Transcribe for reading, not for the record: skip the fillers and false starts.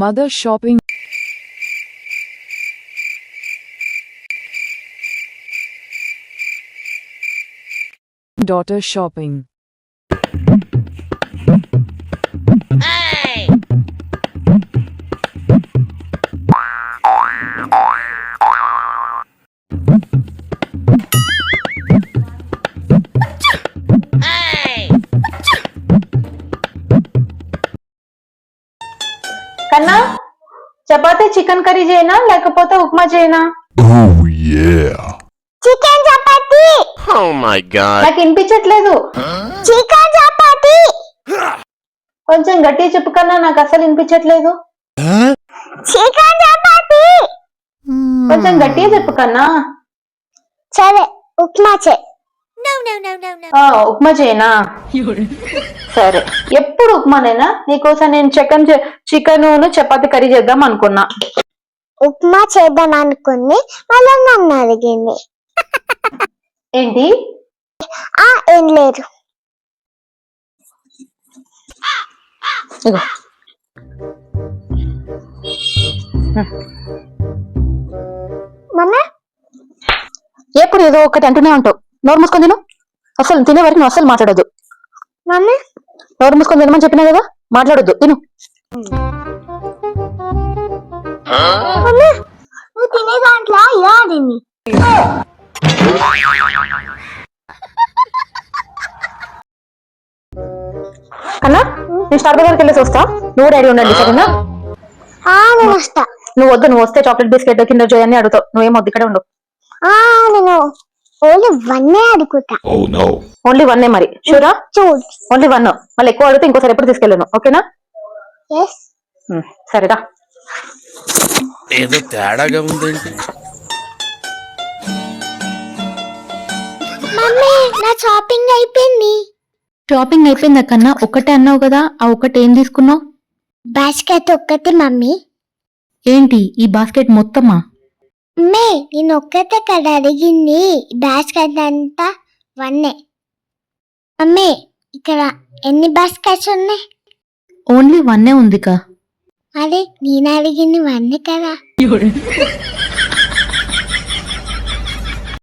Mother shopping. Daughter shopping. కన్నా chapati chicken curry చేయనా లేకపోతే ఉప్మా చేయనా? Oh yeah. Chicken chapati. Oh my god. నాకు వినిపించట్లేదు. చికెన్ చపాతీ. కొంచెం గట్టిగా చెప్పు కన్నా, నాకు అసలు వినిపించట్లేదు. చికెన్ చపాతీ. కొంచెం గట్టిగా చెప్పు కన్నా. సరే ఉప్మా చే. ఉప్మా చేయనా? సరే, ఎప్పుడు ఉప్మానేనా? నీకోసం నేను చికెన్ చపాతీ కర్రీ చేద్దాం అనుకున్నా. ఉప్మా చేద్దాం అనుకుని మళ్ళీ నన్ను అడిగింది. ఏంటి? ఏం లేదు. ఇగో మమ్మీ ఎప్పుడు ఏదో ఒకటి అంటూనే ఉంటావు. నోరు మూసుకొని తిను. అసలు తినే వరకు నువ్వు అసలు మాట్లాడొద్దు. మమ్మీ నోరు మూసుకొని తినమని చెప్పినా కదా, మాట్లాడొద్దు. తిను. మమ్మీ నువ్వు తినే దాంట్లో ఇలా ఆడింది. అన్నా, నేను స్టార్ బజార్కి వెళ్ళేసి వస్తా. నువ్వు డాడీ ఉండండి, సరేనా? నేను వస్తా. నువ్వు వద్దు, నువ్వు వస్తే చాక్లెట్ బిస్కెట్ కింద జాయ్ అన్ని అడుగుతావు. నువ్వేం వద్దు, ఇక్కడే ఉండవు. నేను ఓన్లీ వన్నే అడుగుతా. Oh no. ఓన్లీ వన్నే మరి. షూరా? చూడు. Only one. మళ్ళీ ఎక్కువ అడిగితే ఇంకోసారి ఎప్పుడు తీసుకెళ్ళను, ఓకేనా? ఎస్. సరేరా. ఏదో తేడాగా ఉందేంటి? మమ్మీ నా షాపింగ్ అయిపోయింది. షాపింగ్ అయిపోయిందా కన్నా? ఒక్కటే అన్నావు కదా, ఆ ఒక్కటి ఏం తీసుకున్నావు? బాస్కెట్ ఒక్కటి మమ్మీ. ఏంటి ఈ బాస్కెట్ మొత్తమా? మే నేను ఒక్కటే కదా అడిగింది. బాస్కెట్ అంతా వన్నే. మమ్మీ ఇక్కడ ఎన్ని బాస్కెట్స్ ఉన్నాయి? ఓన్లీ వన్నే ఉందికా. అదే నేను అడిగింది వన్నే కదా.